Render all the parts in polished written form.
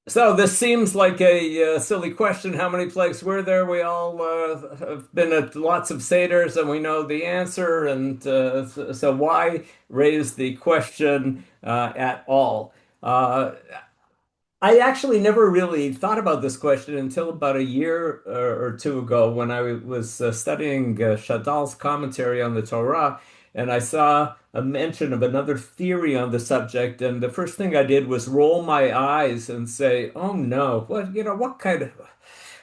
So this seems like a silly question. How many plagues were there? We all have been at lots of seders and we know the answer. And so why raise the question at all? Uh, I actually never really thought about this question until about a year or two ago when I was studying Shadal's commentary on the Torah, and I saw a mention of another theory on the subject. And the first thing I did was roll my eyes and say, "Oh no, what kind of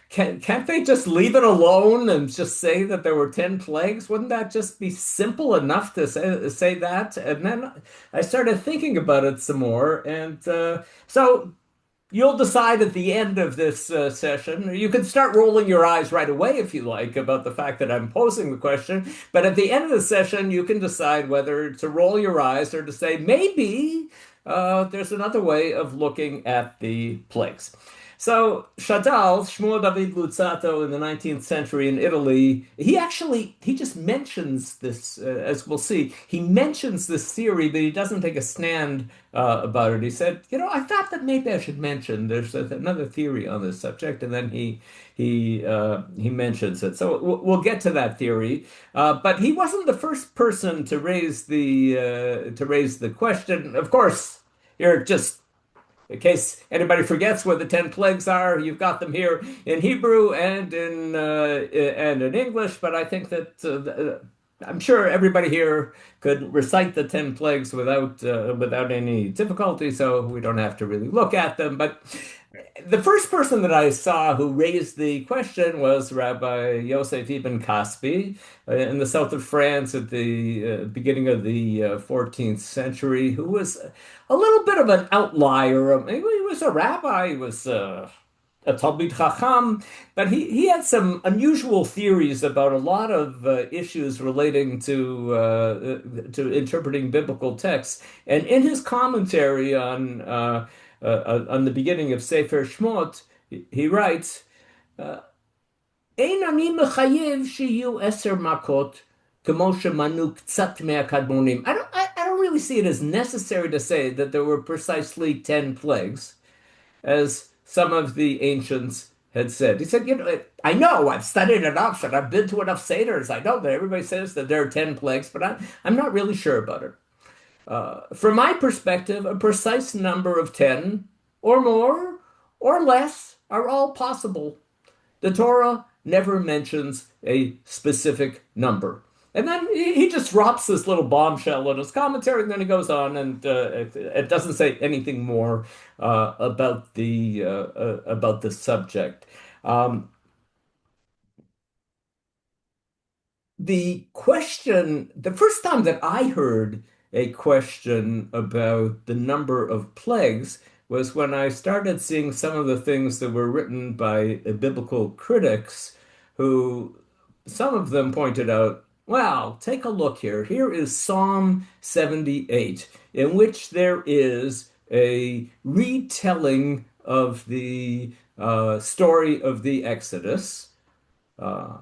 can't they just leave it alone and just say that there were 10 plagues? Wouldn't that just be simple enough to say that?" And then I started thinking about it some more, and so. You'll decide at the end of this session. You can start rolling your eyes right away if you like about the fact that I'm posing the question. But at the end of the session, you can decide whether to roll your eyes or to say, maybe there's another way of looking at the plagues. So Shadal, Shmuel David Luzzatto in the 19th century in Italy, he just mentions this, as we'll see, he mentions this theory, but he doesn't take a stand about it. He said, I thought that maybe I should mention there's another theory on this subject, and then he mentions it. So we'll get to that theory, but he wasn't the first person to raise the question. Of course, you're just in case anybody forgets what the 10 plagues are, you've got them here in Hebrew and in English. But I think that I'm sure everybody here could recite the 10 plagues without any difficulty, so we don't have to really look at them. But the first person that I saw who raised the question was Rabbi Yosef Ibn Kaspi in the south of France at the beginning of the 14th century, who was a little bit of an outlier. He was a rabbi, he was a Talmid Chacham, but he had some unusual theories about a lot of issues relating to interpreting biblical texts. And in his commentary on the beginning of Sefer Shmot, he writes, "אין אני מחייב שיהיו 10 מכות כמו שמנו קצת מהקדמונים." I don't really see it as necessary to say that there were precisely 10 plagues, as some of the ancients had said. He said, I know I've studied enough and I've been to enough seders. I know that everybody says that there are 10 plagues, but I'm not really sure about it. From my perspective, a precise number of 10 or more or less are all possible. The Torah never mentions a specific number. And then he just drops this little bombshell in his commentary, and then he goes on, and it doesn't say anything more about the subject. Um, the first time that I heard a question about the number of plagues was when I started seeing some of the things that were written by biblical critics, who some of them pointed out, wow, take a look here. Here is Psalm 78, in which there is a retelling of the story of the Exodus. Uh,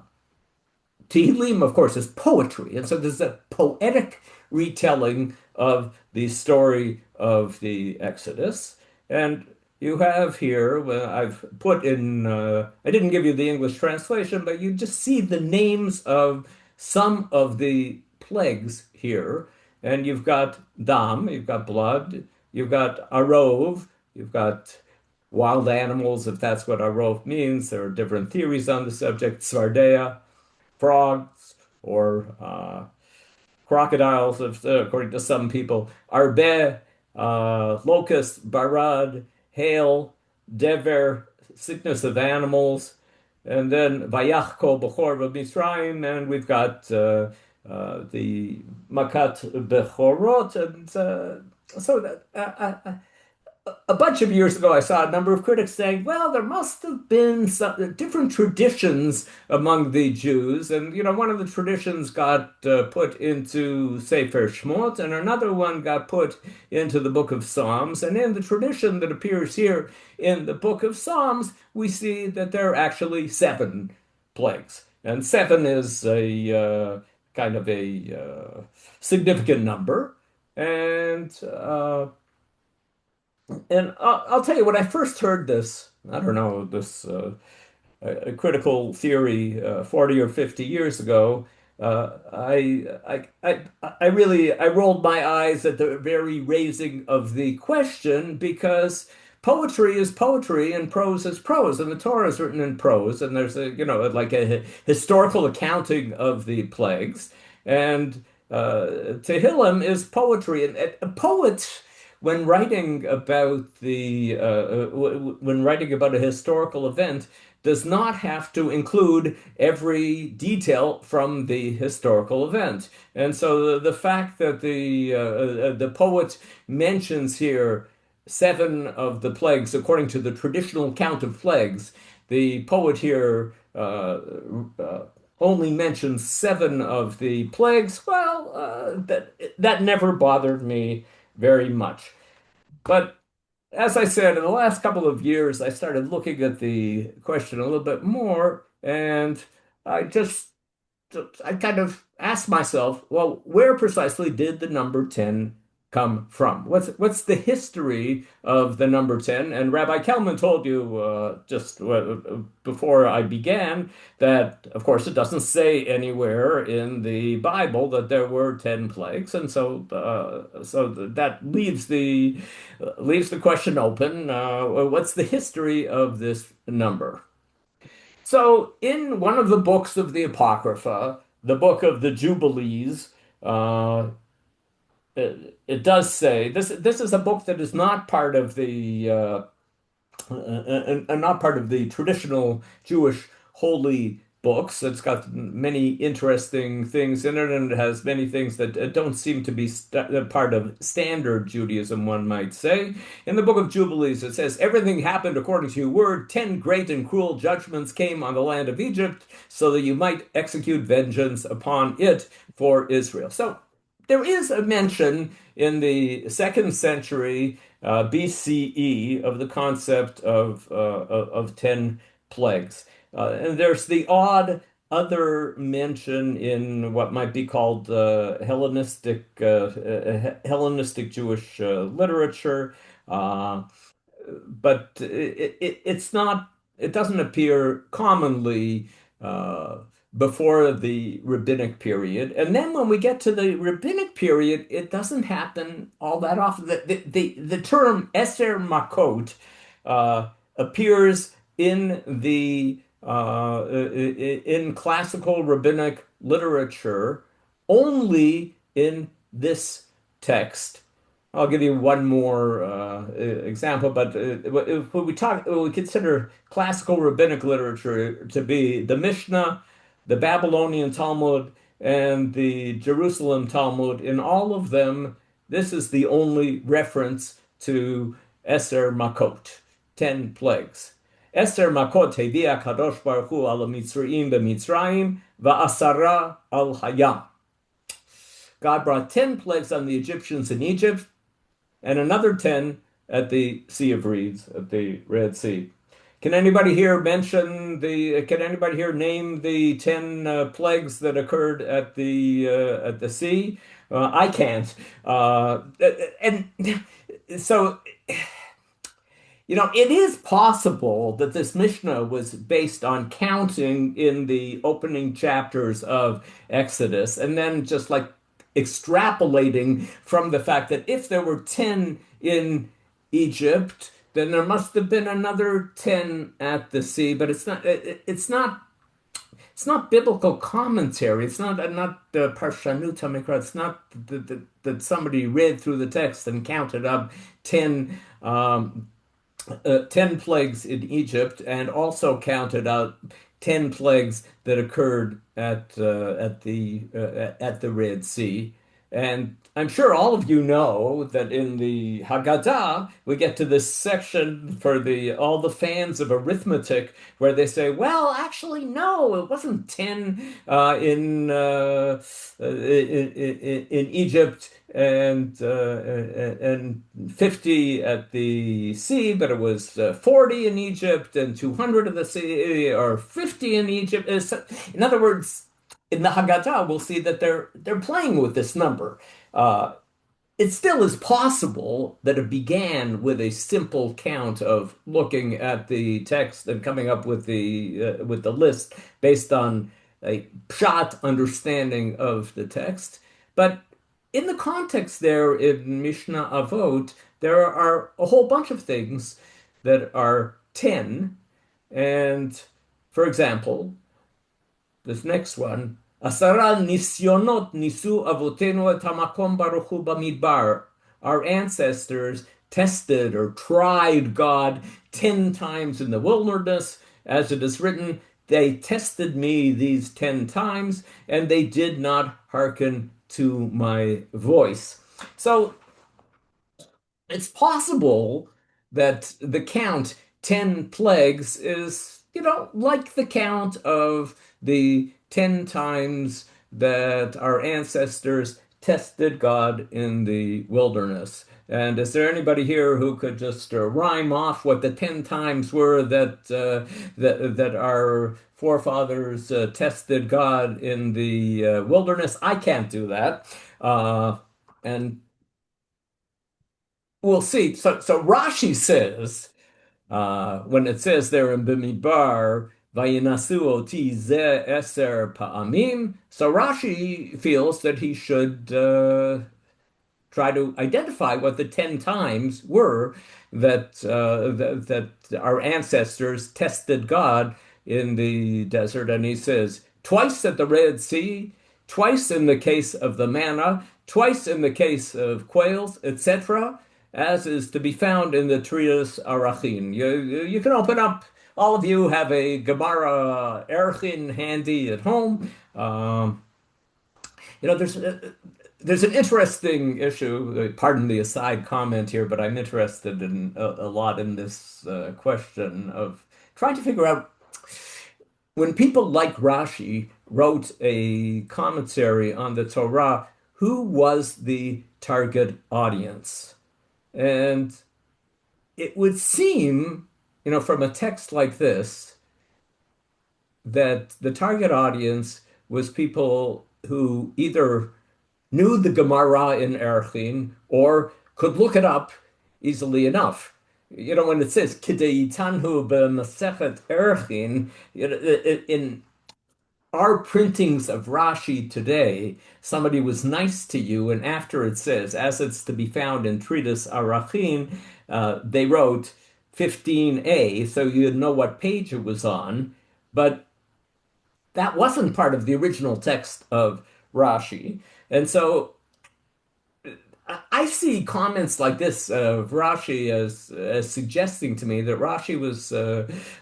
Tehillim, of course, is poetry, and so there's a poetic retelling of the story of the Exodus. And you have here, well, I've put in, I didn't give you the English translation, but you just see the names of some of the plagues here. And you've got dam, you've got blood, you've got arov, you've got wild animals, if that's what arov means. There are different theories on the subject, svardea, frogs or crocodiles, according to some people, arbe, locust, barad, hail, dever, sickness of animals, and then vayach kol bechor b'Mitzrayim, and we've got the makat bechorot, and so that a bunch of years ago, I saw a number of critics saying, well, there must have been some different traditions among the Jews. And, one of the traditions got put into Sefer Shmot, and another one got put into the Book of Psalms. And in the tradition that appears here in the Book of Psalms, we see that there are actually 7 plagues. And 7 is a kind of a significant number. And And I'll tell you, when I first heard this, I don't know, this a critical theory 40 or 50 years ago, I really I rolled my eyes at the very raising of the question because poetry is poetry and prose is prose, and the Torah is written in prose, and there's a like a historical accounting of the plagues, and Tehillim is poetry, and a poet. When writing about when writing about a historical event, does not have to include every detail from the historical event. And so the fact that the poet mentions here seven of the plagues according to the traditional count of plagues, the poet here only mentions seven of the plagues. Well, that never bothered me very much. But as I said, in the last couple of years, I started looking at the question a little bit more, and I just I kind of asked myself, well, where precisely did the number 10 come from? What's the history of the number 10? And Rabbi Kelman told you just before I began that, of course, it doesn't say anywhere in the Bible that there were 10 plagues, and so that leaves the question open. What's the history of this number? So, in one of the books of the Apocrypha, the book of the Jubilees, it does say this is a book that is not part of the not part of the traditional Jewish holy books. It's got many interesting things in it, and it has many things that don't seem to be part of standard Judaism, one might say. In the book of Jubilees, it says, everything happened according to your word. 10 great and cruel judgments came on the land of Egypt, so that you might execute vengeance upon it for Israel. So there is a mention in the second century BCE of the concept of 10 plagues. And there's the odd other mention in what might be called Hellenistic Jewish literature. Uh, but it's not, it doesn't appear commonly uh, before the rabbinic period. And then when we get to the rabbinic period, it doesn't happen all that often. The term Eser Makot appears in the in classical rabbinic literature only in this text. I'll give you one more example, but if we consider classical rabbinic literature to be the Mishnah, the Babylonian Talmud, and the Jerusalem Talmud. In all of them, this is the only reference to Eser Makot, 10 plagues. Eser Makot heviah Kadosh Baruch Hu al Mitzrayim b'Mitzrayim va'asara al Hayam. God brought 10 plagues on the Egyptians in Egypt, and another 10 at the Sea of Reeds, at the Red Sea. Can anybody here can anybody here name the 10 plagues that occurred at the sea? I can't. And so, it is possible that this Mishnah was based on counting in the opening chapters of Exodus and then just like extrapolating from the fact that if there were 10 in Egypt, then there must have been another 10 at the sea, but it's not biblical commentary. It's not Parshanut HaMikra. It's not that somebody read through the text and counted up 10 10 plagues in Egypt and also counted out 10 plagues that occurred at the Red Sea. And I'm sure all of you know that in the Haggadah, we get to this section for all the fans of arithmetic where they say, well, actually, no, it wasn't 10 in Egypt and 50 at the sea, but it was 40 in Egypt and 200 at the sea, or 50 in Egypt. In other words, in the Haggadah, we'll see that they're playing with this number. Uh, it still is possible that it began with a simple count of looking at the text and coming up with the list based on a pshat understanding of the text. But in the context there in Mishnah Avot, there are a whole bunch of things that are 10. And for example, this next one, Asara nisyonot nisu avotenu et hamakom baruch hu bamidbar. Our ancestors tested or tried God 10 times in the wilderness. As it is written, they tested me these 10 times, and they did not hearken to my voice. So it's possible that the count 10 plagues is, like the count of the 10 times that our ancestors tested God in the wilderness. And is there anybody here who could just rhyme off what the 10 times were that our forefathers tested God in the wilderness? I can't do that. And we'll see. So Rashi says, when it says there in Bimidbar, Vayinasu oti ze eser pa'amim, so Rashi feels that he should try to identify what the 10 times were that our ancestors tested God in the desert. And he says, twice at the Red Sea, twice in the case of the manna, twice in the case of quails, etc., as is to be found in the treatise Arachin. You can open up, all of you have a Gemara Erchin handy at home. You know, there's an interesting issue. Pardon the aside comment here, but I'm interested in a lot in this question of trying to figure out when people like Rashi wrote a commentary on the Torah, who was the target audience? And it would seem, from a text like this, that the target audience was people who either knew the Gemara in Erchin or could look it up easily enough. When it says Kideitanhu b'Masechet Erchin, in our printings of Rashi today, somebody was nice to you, and after it says, as it's to be found in Treatise Arachin, they wrote 15a, so you'd know what page it was on, but that wasn't part of the original text of Rashi. And so I see comments like this of Rashi as suggesting to me that Rashi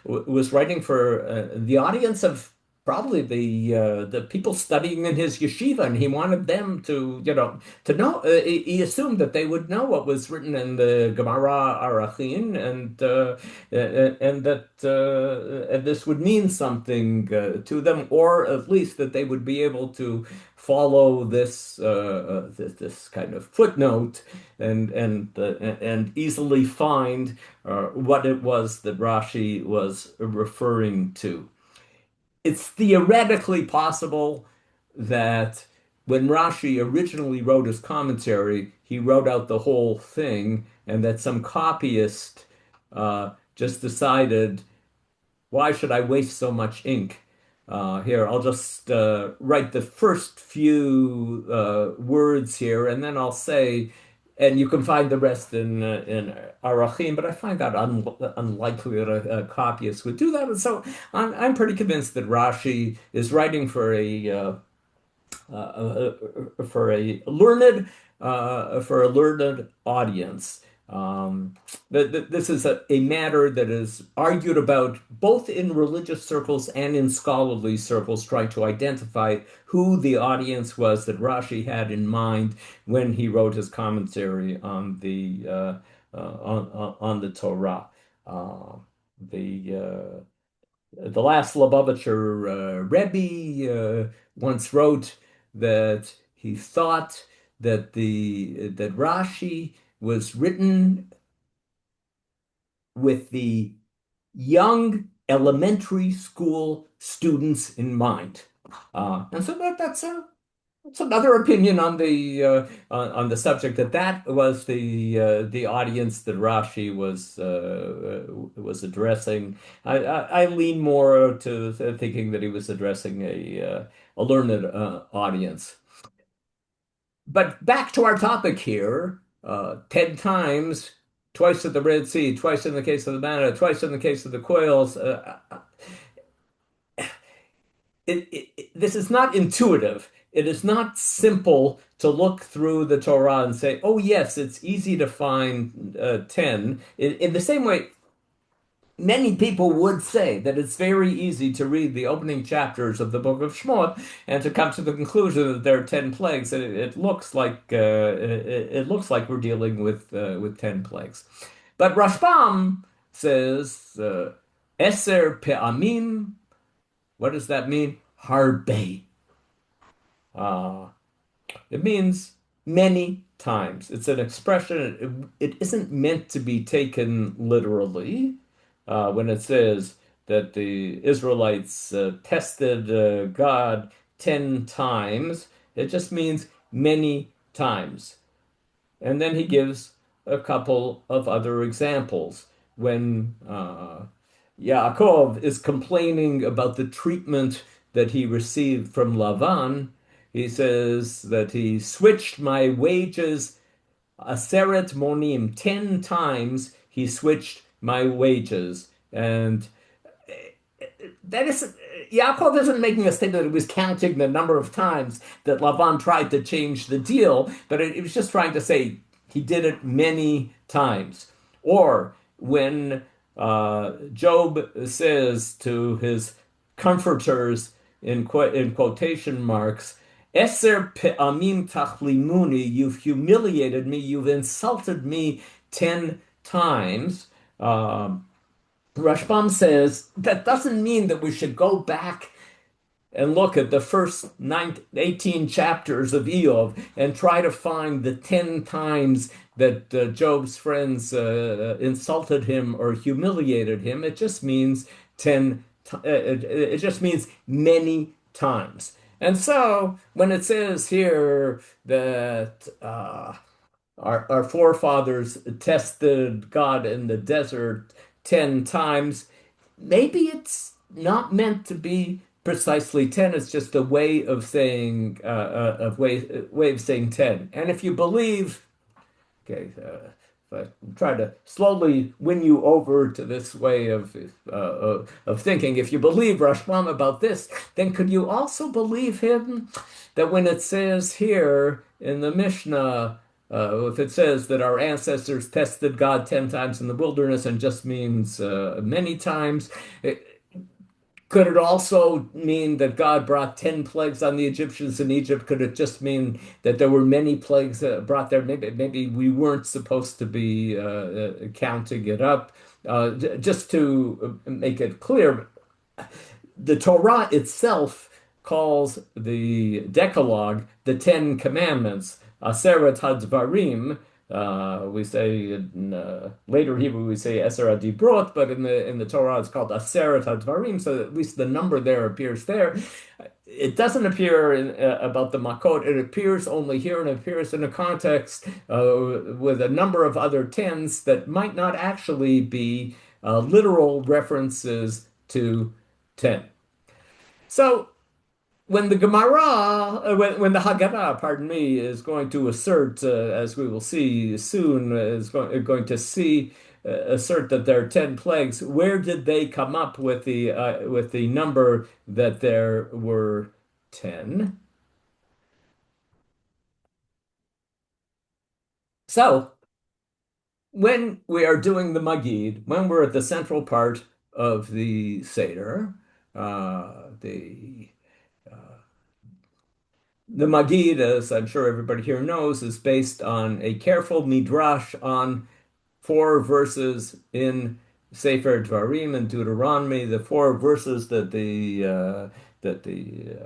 was writing for the audience of probably the people studying in his yeshiva, and he wanted them to know. He assumed that they would know what was written in the Gemara Arachin, and that and this would mean something to them, or at least that they would be able to follow this kind of footnote and easily find what it was that Rashi was referring to. It's theoretically possible that when Rashi originally wrote his commentary, he wrote out the whole thing, and that some copyist just decided, why should I waste so much ink? Here, I'll just write the first few words here, and then I'll say, and you can find the rest in Arachim, but I find that unlikely that a copyist would do that. And so I'm pretty convinced that Rashi is writing uh, for a learned audience. This is a matter that is argued about both in religious circles and in scholarly circles, trying to identify who the audience was that Rashi had in mind when he wrote his commentary on the Torah. The last Lubavitcher Rebbe once wrote that he thought that Rashi was written with the young elementary school students in mind. And so that's It's another opinion on the subject that that was the audience that Rashi was addressing. I lean more to thinking that he was addressing a learned audience. But back to our topic here, 10 times, twice at the Red Sea, twice in the case of the manna, twice in the case of the quails. This is not intuitive. It is not simple to look through the Torah and say, oh, yes, it's easy to find 10. In the same way, many people would say that it's very easy to read the opening chapters of the book of Shemot and to come to the conclusion that there are 10 plagues. And it looks like it looks like we're dealing with 10 plagues. But Rashbam says, Eser pe'amim. What does that mean? Harbe. Uh, it means many times. It's an expression. It isn't meant to be taken literally. When it says that the Israelites tested God 10 times, it just means many times. And then he gives a couple of other examples. When Yaakov is complaining about the treatment that he received from Lavan, he says that he switched my wages aseret monim, 10 times he switched my wages. And that is, Yaakov isn't making a statement that he was counting the number of times that Lavan tried to change the deal, but it was just trying to say he did it many times. Or when Job says to his comforters in quotation marks, Eser pe'amim tachlimuni, you've humiliated me, you've insulted me 10 times. Rashbam says that doesn't mean that we should go back and look at the first 18 chapters of Eov and try to find the 10 times that Job's friends insulted him or humiliated him. It just means 10, it just means many times. And so when it says here that our forefathers tested God in the desert 10 times. Maybe it's not meant to be precisely 10. It's just a way of saying, way of saying 10. And if you believe, okay, if I try to slowly win you over to this way of thinking, if you believe Rashbam about this, then could you also believe him that when it says here in the Mishnah, if it says that our ancestors tested God 10 times in the wilderness and just means many times, could it also mean that God brought 10 plagues on the Egyptians in Egypt? Could it just mean that there were many plagues brought there? Maybe we weren't supposed to be counting it up. Just to make it clear, the Torah itself calls the Decalogue the Ten Commandments, Aseret HaDvarim. We say in later Hebrew we say Eser HaDibrot, but in the Torah it's called Aseret HaDvarim, so at least the number there appears there. It doesn't appear about the Makot. It appears only here, and it appears in a context with a number of other tens that might not actually be literal references to 10. So when the Gemara, when the Haggadah, pardon me, is going to assert, as we will see soon, going to see assert that there are 10 plagues, where did they come up with the number that there were 10? So when we are doing the Magid, when we're at the central part of the Seder, the the Magid, as I'm sure everybody here knows, is based on a careful midrash on four verses in Sefer Dvarim and Deuteronomy, the four verses that the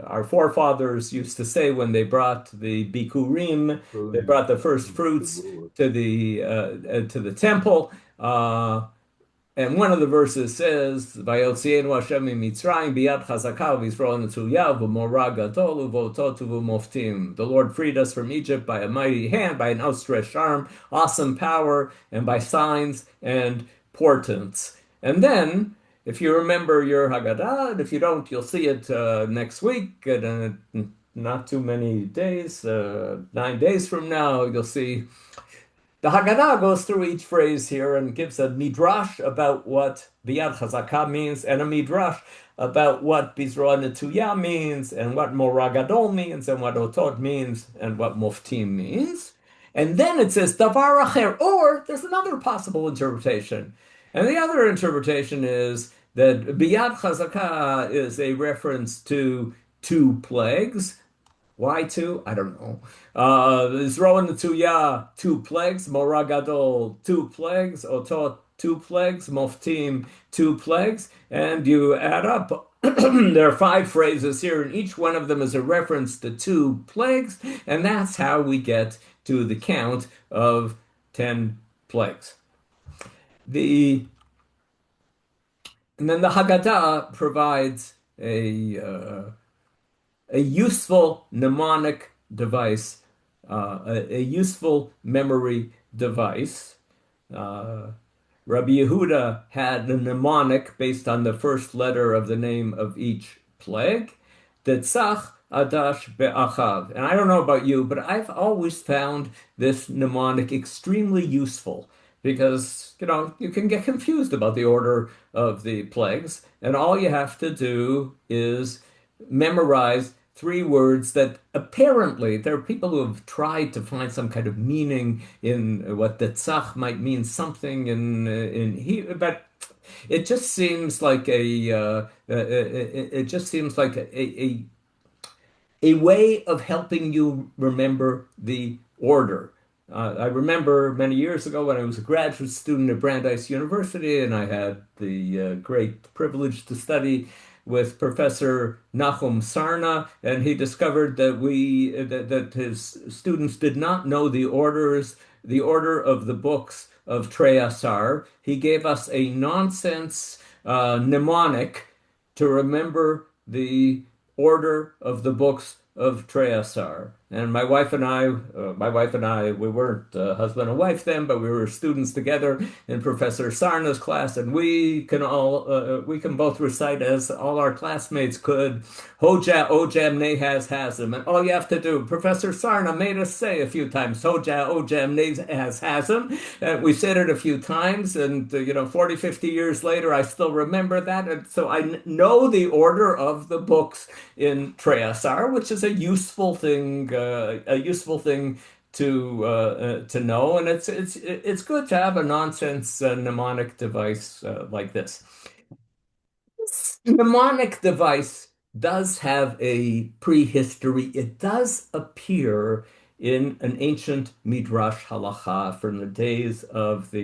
our forefathers used to say when they brought the bikurim, they brought the first fruits to the temple. And one of the verses says, "Vayotzienu Hashem miMitzrayim biyad chazaka v'Yisrael netzuya v'morah gadol uvotot uvumoftim." The Lord freed us from Egypt by a mighty hand, by an outstretched arm, awesome power, and by signs and portents. And then, if you remember your Haggadah, and if you don't, you'll see it next week, and not too many days, 9 days from now, you'll see. The Haggadah goes through each phrase here and gives a midrash about what biyad chazaka means, and a midrash about what bizroa netuya means, and what morah gadol means, and what otot means, and what muftim means. And then it says davar acher, or there's another possible interpretation. And the other interpretation is that biyad chazaka is a reference to two plagues. Why two? I don't know. Zroa Netsuya, two plagues. Morah Gadol, two plagues. Otot, two plagues. Moftim, two plagues. And you add up. There are five phrases here, and each one of them is a reference to two plagues. And that's how we get to the count of 10 plagues. The And then the Haggadah provides a useful mnemonic device, a useful memory device. Uh, Rabbi Yehuda had a mnemonic based on the first letter of the name of each plague, Tetzach Adash Be'achav. And I don't know about you, but I've always found this mnemonic extremely useful because, you can get confused about the order of the plagues, and all you have to do is memorize three words that apparently there are people who have tried to find some kind of meaning in what the tzach might mean something in he, but it just seems like it just seems like a way of helping you remember the order. I remember many years ago when I was a graduate student at Brandeis University, and I had the great privilege to study with Professor Nachum Sarna, and he discovered that his students did not know the order of the books of Trei Asar. He gave us a nonsense mnemonic to remember the order of the books of Trei Asar. And my wife and I, we weren't husband and wife then, but we were students together in Professor Sarna's class, and we can both recite as all our classmates could, Hoja Ojam Nehaz Hazim. And all you have to do, Professor Sarna made us say a few times, Hoja Ojam Nehaz Hazim. And we said it a few times, and 40, 50 years later, I still remember that. And so I know the order of the books in Trei Asar, which is a useful thing to know, and it's good to have a nonsense mnemonic device like this. This mnemonic device does have a prehistory. It does appear in an ancient midrash halacha from the days of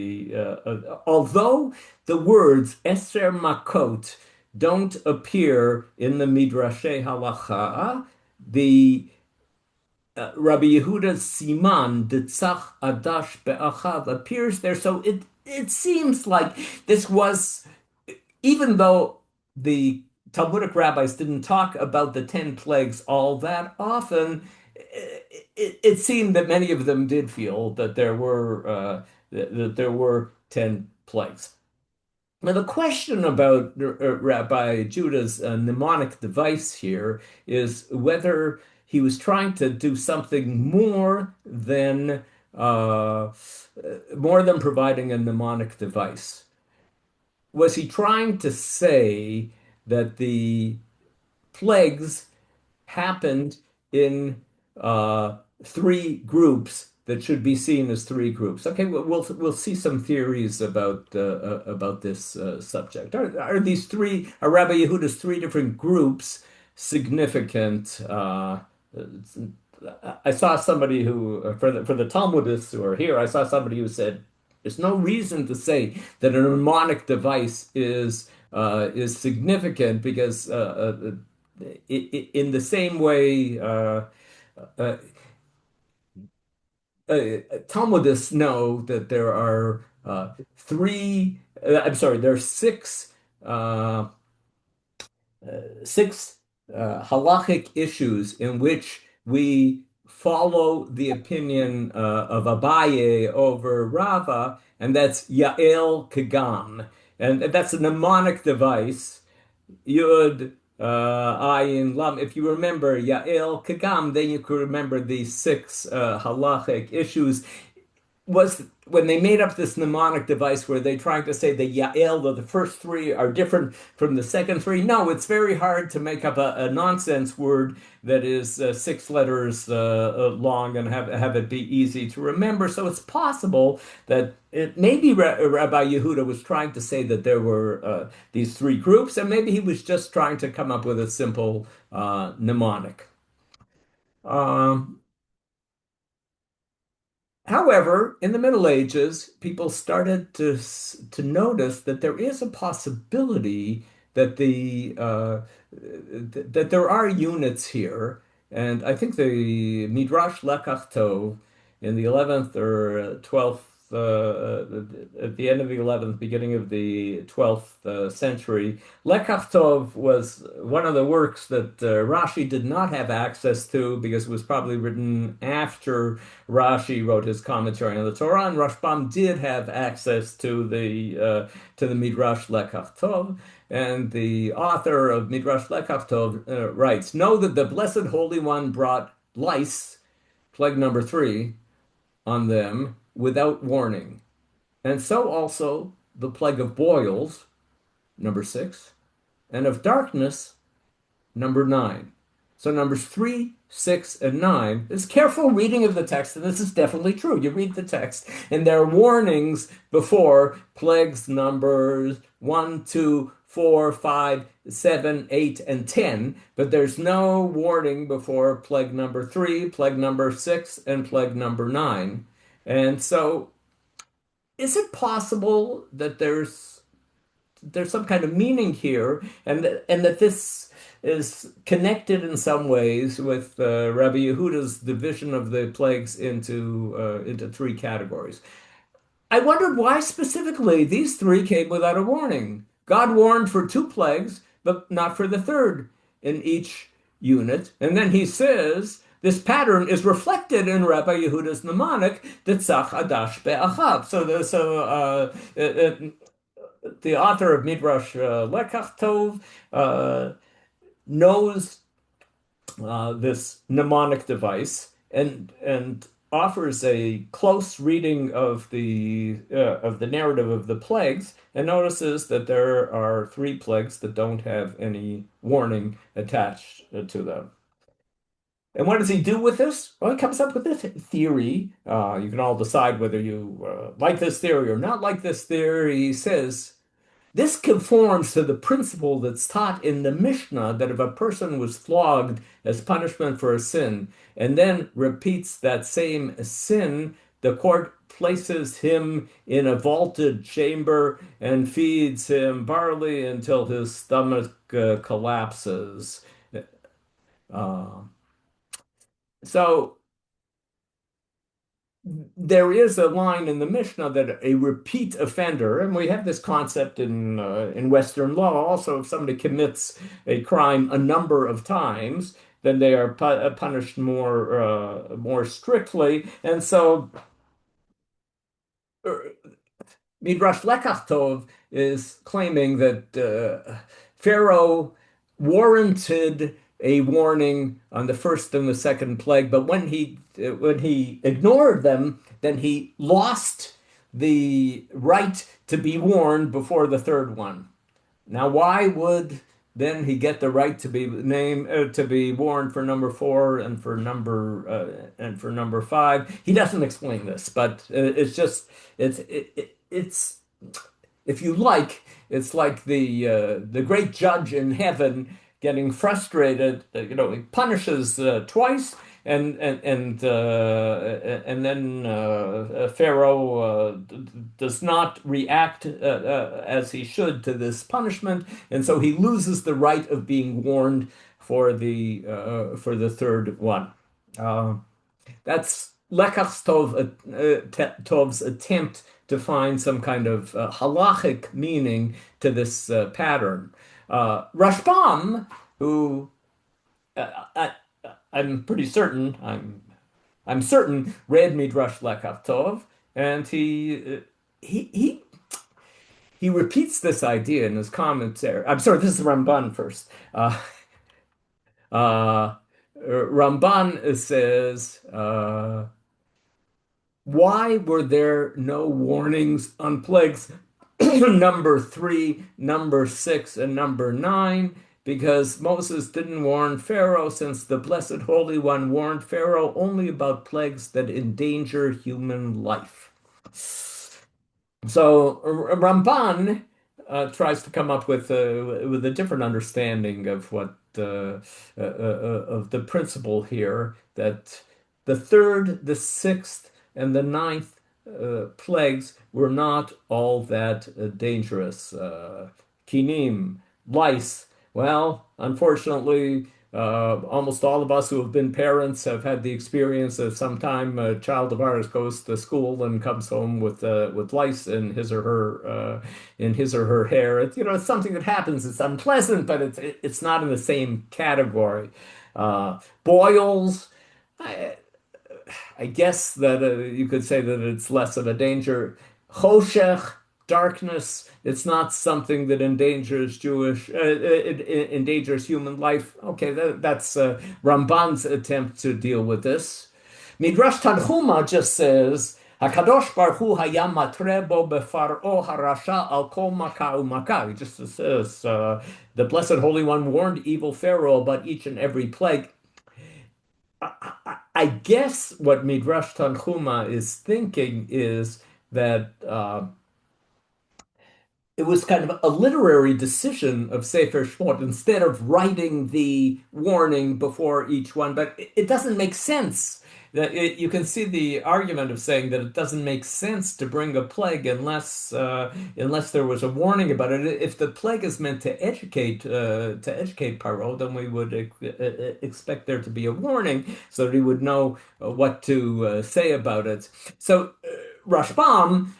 although the words Eser Makot don't appear in the midrashay halacha, the Rabbi Yehuda's Siman, Ditzach Adash Be'achav, appears there. So it seems like this was, even though the Talmudic rabbis didn't talk about the 10 plagues all that often, it seemed that many of them did feel that there were 10 plagues. Now, the question about Rabbi Judah's mnemonic device here is whether he was trying to do something more than providing a mnemonic device. Was he trying to say that the plagues happened in three groups that should be seen as three groups? Okay, we'll see some theories about this subject. Are Rabbi Yehuda's three different groups significant? I saw somebody who, for the Talmudists who are here, I saw somebody who said there's no reason to say that a mnemonic device is significant because in the same way uh, Talmudists know that there are I'm sorry, there are uh, six halachic issues in which we follow the opinion of Abaye over Rava, and that's Ya'el Kagam. And that's a mnemonic device, Yud, Ayin, Lam. If you remember Ya'el Kagam, then you could remember the six halachic issues was when they made up this mnemonic device where they're trying to say the Ya'el, the first three are different from the second three. No, it's very hard to make up a nonsense word that is six letters long and have it be easy to remember. So it's possible that maybe Rabbi Yehuda was trying to say that there were these three groups, and maybe he was just trying to come up with a simple mnemonic. Um, However, in the Middle Ages, people started to notice that there is a possibility that that there are units here, and I think the Midrash Lekach Tov in the 11th or 12th, at the end of the 11th, beginning of the 12th century, Lekach Tov was one of the works that Rashi did not have access to because it was probably written after Rashi wrote his commentary on the Torah, and Rashbam did have access to the Midrash Lekach Tov. And the author of Midrash Lekach Tov writes, "Know that the Blessed Holy One brought lice, plague number three, on them without warning, and so also the plague of boils, number six, and of darkness, number nine." So numbers three, six, and nine is careful reading of the text, and this is definitely true. You read the text, and there are warnings before plagues numbers one, two, four, five, seven, eight, and 10, but there's no warning before plague number three, plague number six, and plague number nine. And so, is it possible that there's some kind of meaning here, and that this is connected in some ways with Rabbi Yehuda's division of the plagues into three categories? I wondered why specifically these three came without a warning. God warned for two plagues, but not for the third in each unit. And then he says this pattern is reflected in Rabbi Yehuda's mnemonic, Tzach Adash Be'achav. The author of Midrash Lekach Tov knows this mnemonic device and offers a close reading of the narrative of the plagues and notices that there are three plagues that don't have any warning attached to them. And what does he do with this? Well, he comes up with this theory. You can all decide whether you like this theory or not like this theory. He says this conforms to the principle that's taught in the Mishnah that if a person was flogged as punishment for a sin and then repeats that same sin, the court places him in a vaulted chamber and feeds him barley until his stomach collapses. Uh, so there is a line in the Mishnah that a repeat offender, and we have this concept in Western law also, if somebody commits a crime a number of times, then they are punished more strictly, and so uh, Midrash Lekach Tov is claiming that Pharaoh warranted a warning on the first and the second plague, but when he ignored them, then he lost the right to be warned before the third one. Now, why would then he get the right to be named to be warned for number four and for number five? He doesn't explain this, but it's if you like, it's like the great judge in heaven getting frustrated. He punishes twice, and then Pharaoh does not react as he should to this punishment, and so he loses the right of being warned for the third one. Uh, that's Lekach Tov's attempt to find some kind of halachic meaning to this pattern. Rashbam, who I, I'm pretty certain, I'm certain read Midrash Lekach Tov, and he he repeats this idea in his commentary. I'm sorry, this is Ramban first. Uh, Ramban says, why were there no warnings on plagues number three, number six, and number nine? Because Moses didn't warn Pharaoh, since the Blessed Holy One warned Pharaoh only about plagues that endanger human life. So Ramban tries to come up with a different understanding of what of the principle here, that the third, the sixth, and the ninth plagues were not all that dangerous. Kinim, lice. Well, unfortunately, almost all of us who have been parents have had the experience of sometime a child of ours goes to school and comes home with lice in his or her hair. It's something that happens. It's unpleasant, but it's not in the same category. Boils. I, I guess that you could say that it's less of a danger. Choshech, darkness, it's not something that endangers human life. Okay, that's Ramban's attempt to deal with this. Midrash Tanhuma just says, Hakadosh Baruch Hu hayam matre bo befaro harasha al kol maka umaka. He just says, the Blessed Holy One warned evil Pharaoh about each and every plague. I guess what Midrash Tanhuma is thinking is that it was kind of a literary decision of Sefer Shmot, instead of writing the warning before each one. But it doesn't make sense. You can see the argument of saying that it doesn't make sense to bring a plague unless there was a warning about it. If the plague is meant to educate Paro, then we would expect there to be a warning so that he would know what to say about it. So Rashbam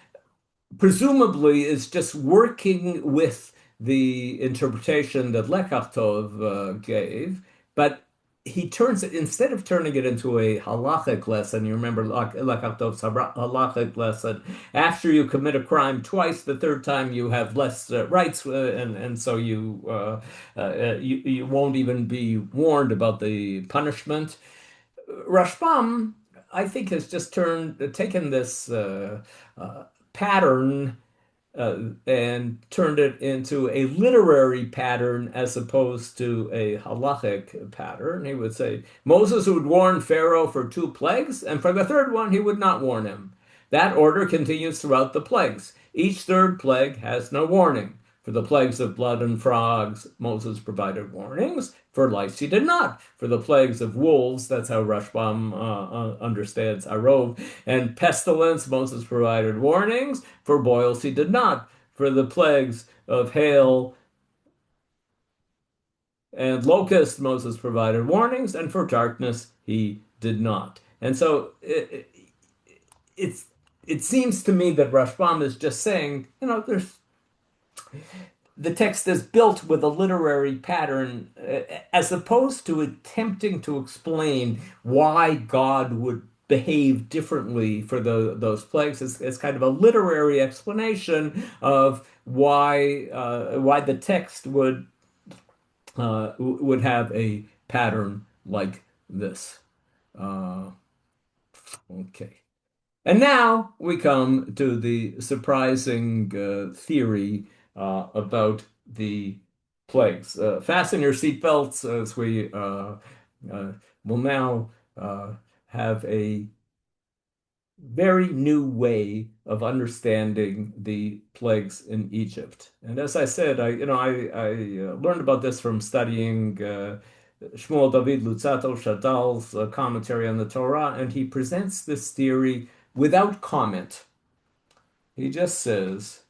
presumably is just working with the interpretation that Lekach Tov gave, but he turns it, instead of turning it into a halachic lesson. You remember Lekach Tov's halachic lesson. After you commit a crime twice, the third time you have less rights, and so you won't even be warned about the punishment. Rashbam, I think, has just taken this pattern and turned it into a literary pattern as opposed to a halachic pattern. He would say Moses would warn Pharaoh for two plagues, and for the third one, he would not warn him. That order continues throughout the plagues. Each third plague has no warning. For the plagues of blood and frogs, Moses provided warnings. For lice, he did not. For the plagues of wolves, that's how Rashbam understands Arov, and pestilence, Moses provided warnings. For boils, he did not. For the plagues of hail and locust, Moses provided warnings, and for darkness, he did not. And so it seems to me that Rashbam is just saying, the text is built with a literary pattern, as opposed to attempting to explain why God would behave differently for those plagues. It's kind of a literary explanation of why the text would have a pattern like this. Okay. And now we come to the surprising theory about the plagues. Fasten your seatbelts, as we will now have a very new way of understanding the plagues in Egypt. And as I said, I learned about this from studying Shmuel David Lutzato Shadal's commentary on the Torah, and he presents this theory without comment. He just says,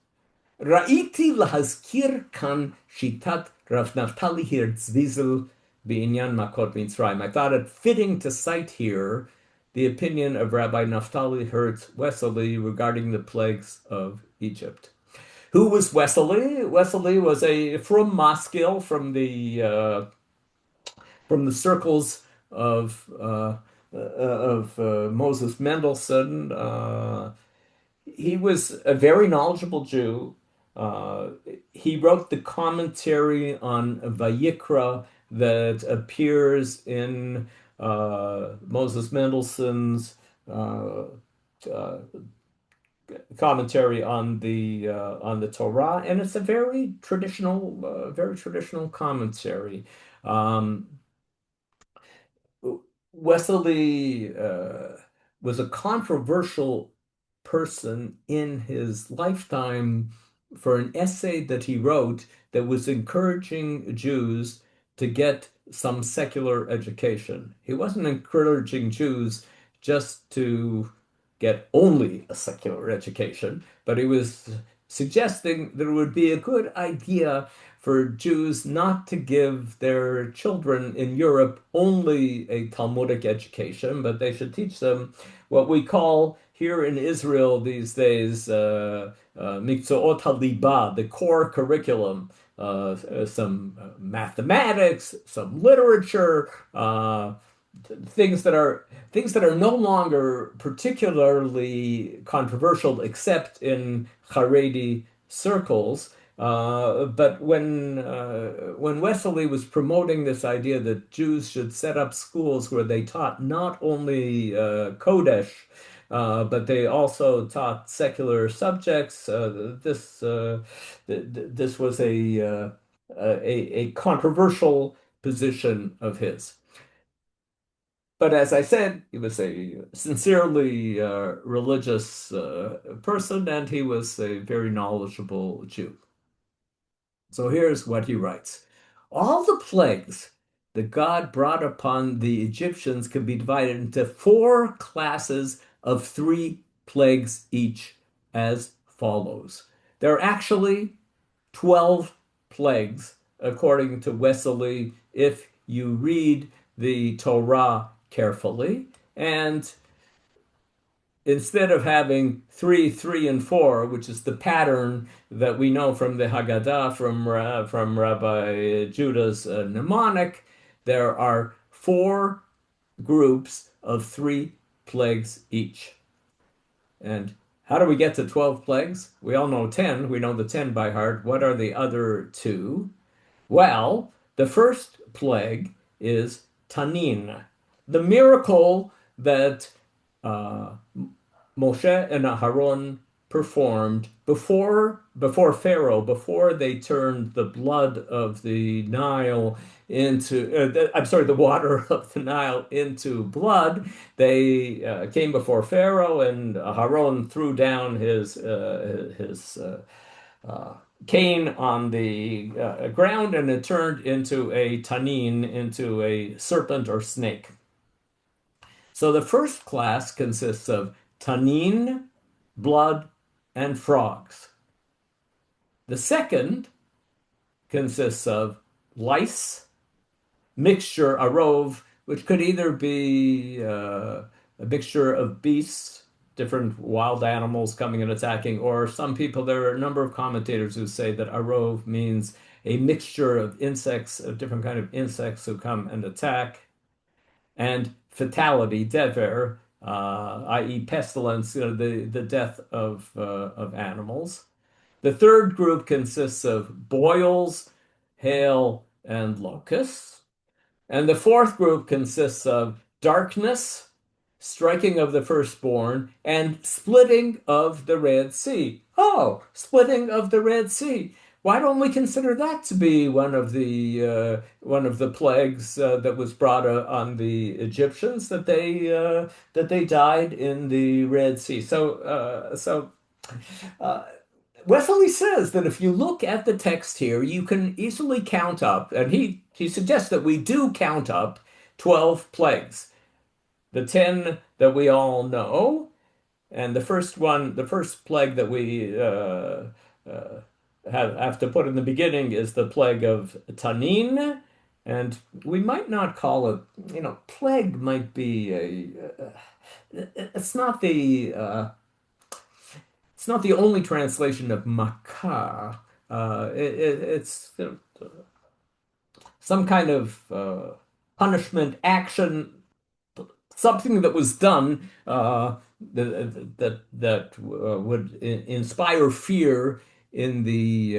Ra'iti lahazkir kan shitat Rav Naftali Herzvizel b'inyan makot Mitzrayim. I thought it fitting to cite here the opinion of Rabbi Naphtali Hertz Wesley regarding the plagues of Egypt. Who was Wesley? Wesley was a from Maskil from the circles of Moses Mendelssohn. He was a very knowledgeable Jew. Uh, he wrote the commentary on Vayikra that appears in Moses Mendelssohn's uh, uh, commentary on the Torah, and it's a very traditional commentary. Um, Wesley was a controversial person in his lifetime for an essay that he wrote that was encouraging Jews to get some secular education. He wasn't encouraging Jews just to get only a secular education, but he was suggesting that it would be a good idea for Jews not to give their children in Europe only a Talmudic education, but they should teach them what we call here in Israel these days Mikzoot HaLiba, the core curriculum, some mathematics, some literature, things that are no longer particularly controversial except in Haredi circles. But when Wesley was promoting this idea that Jews should set up schools where they taught not only Kodesh, but they also taught secular subjects, this was a controversial position of his. But as I said, he was a sincerely religious person, and he was a very knowledgeable Jew. So here's what he writes. All the plagues that God brought upon the Egyptians can be divided into four classes of three plagues each, as follows. There are actually 12 plagues, according to Wesley, if you read the Torah carefully. And instead of having three, three, and four, which is the pattern that we know from the Haggadah from Rabbi Judah's mnemonic, there are four groups of three plagues each. And how do we get to 12 plagues? We all know 10. We know the 10 by heart. What are the other two? Well, the first plague is Tanin, the miracle that uh, Moshe and Aharon performed before Pharaoh, before they turned the blood of the Nile into, I'm sorry, the water of the Nile into blood. They came before Pharaoh, and Aharon threw down his cane on the ground, and it turned into a tanin, into a serpent or snake. So the first class consists of tanin, blood, and frogs. The second consists of lice, mixture, a rove, which could either be a mixture of beasts, different wild animals coming and attacking, or some people, there are a number of commentators who say that a rove means a mixture of insects, of different kind of insects who come and attack, and fatality, dever, i.e. pestilence, the death of animals. The third group consists of boils, hail, and locusts. And the fourth group consists of darkness, striking of the firstborn, and splitting of the Red Sea. Oh, splitting of the Red Sea. Why don't we consider that to be one of the plagues that was brought on the Egyptians, that they died in the Red Sea? Uh, Wesley says that if you look at the text here, you can easily count up, and he suggests that we do count up 12 plagues. The 10 that we all know, and the first plague that we uh, have to put in the beginning is the plague of Tanin, And we might not call it, plague might be it's not it's not the only translation of makar. It's some kind of punishment, action, something that was done that would inspire fear in the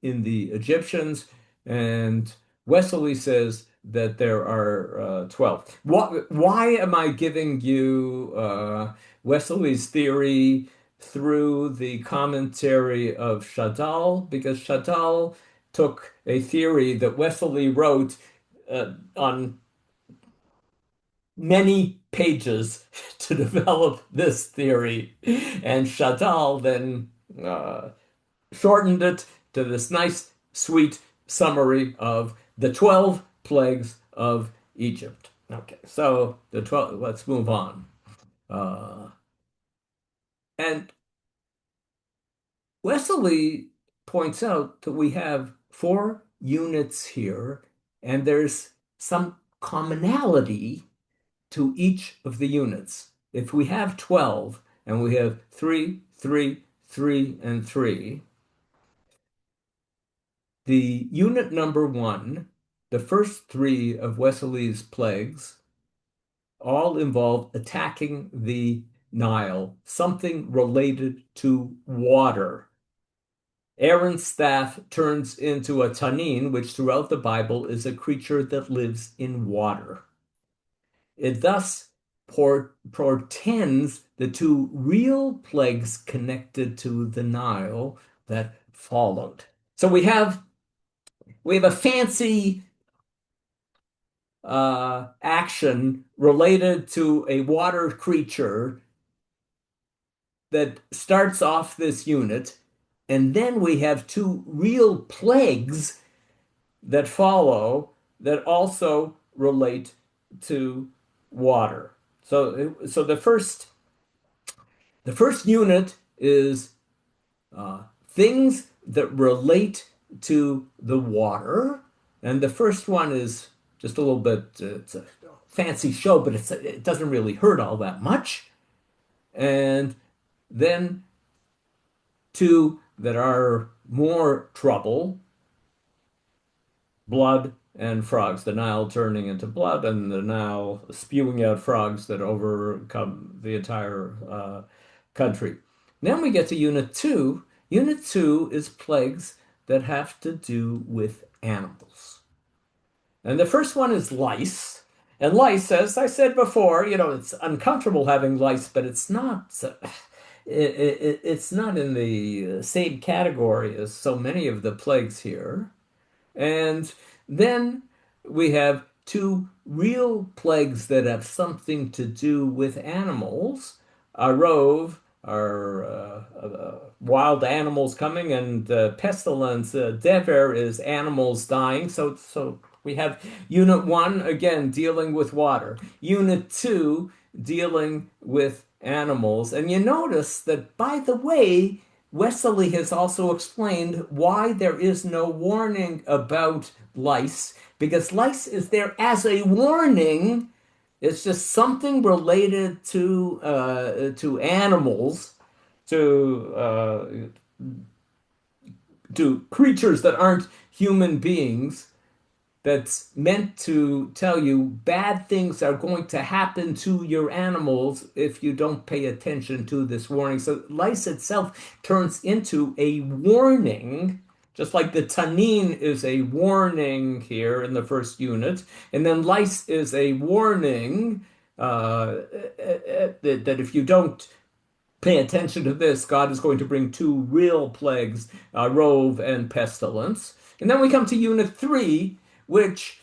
Egyptians. And Wesley says that there are 12. Why am I giving you Wesley's theory through the commentary of Shadal? Because Shadal took a theory that Wesley wrote on many pages to develop this theory. And Chadal then uh, shortened it to this nice, sweet summary of the 12 plagues of Egypt. Okay, so the 12, let's move on. Uh, and Wesley points out that we have four units here, and there's some commonality to each of the units. If we have 12 and we have 3, 3, 3, and 3, the unit number 1, the first three of Wesley's plagues, all involve attacking the Nile, something related to water. Aaron's staff turns into a tanin, which throughout the Bible is a creature that lives in water. It thus portends the two real plagues connected to the Nile that followed. So we have a fancy action related to a water creature that starts off this unit, and then we have two real plagues that follow that also relate to water. So the first unit is things that relate to the water, and the first one is just a little bit. It's a fancy show, but it doesn't really hurt all that much. And then two that are more trouble: blood and frogs, the Nile turning into blood and the Nile spewing out frogs that overcome the entire country. Then we get to Unit 2. Unit 2 is plagues that have to do with animals. And the first one is lice. And lice, as I said before, it's uncomfortable having lice, but it's not. It's not in the same category as so many of the plagues here. And then we have two real plagues that have something to do with animals. Arov are wild animals coming, and pestilence, dever is animals dying. So we have Unit 1 again dealing with water. Unit 2 dealing with animals. And you notice that, by the way, Wesley has also explained why there is no warning about lice, because lice is there as a warning. It's just something related to animals, to to creatures that aren't human beings, that's meant to tell you bad things are going to happen to your animals if you don't pay attention to this warning. So lice itself turns into a warning, just like the tannin is a warning here in the first unit, and then lice is a warning that if you don't pay attention to this, God is going to bring two real plagues, rove and pestilence. And then we come to Unit 3, which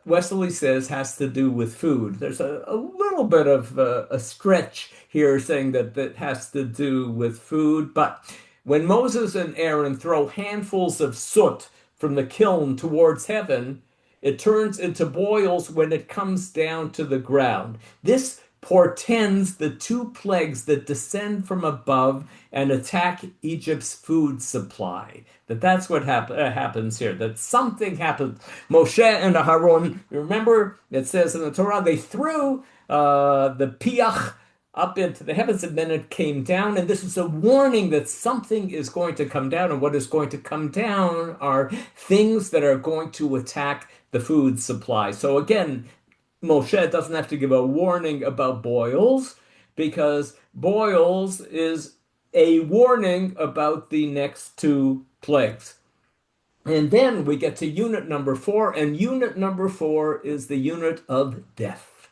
Wesley says has to do with food. There's a little bit of a stretch here saying that that has to do with food. But when Moses and Aaron throw handfuls of soot from the kiln towards heaven, it turns into boils when it comes down to the ground. This portends the two plagues that descend from above and attack Egypt's food supply. That's what happens here. That something happens. Moshe and Aaron, remember it says in the Torah, they threw the piach up into the heavens, and then it came down. And this is a warning that something is going to come down. And what is going to come down are things that are going to attack the food supply. So again, Moshe doesn't have to give a warning about boils because boils is a warning about the next two plagues. And then we get to unit number four, and unit number four is the unit of death.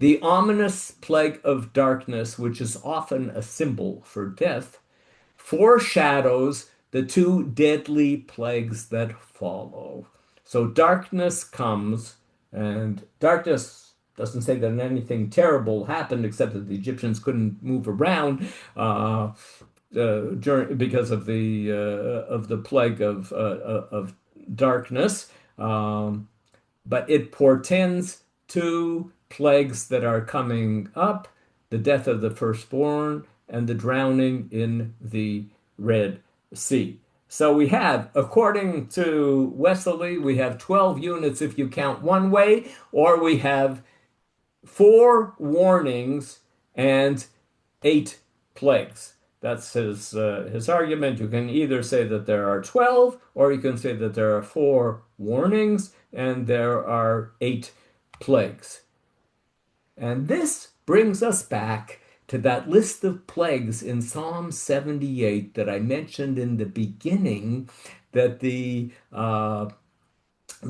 The ominous plague of darkness, which is often a symbol for death, foreshadows the two deadly plagues that follow. So darkness comes, and darkness doesn't say that anything terrible happened except that the Egyptians couldn't move around because of the plague of darkness. But it portends two plagues that are coming up: the death of the firstborn and the drowning in the Red Sea. So we have, according to Wesley, we have 12 units if you count one way, or we have four warnings and eight plagues. That's his argument. You can either say that there are 12, or you can say that there are four warnings and there are eight plagues. And this brings us back to that list of plagues in Psalm 78 that I mentioned in the beginning, that the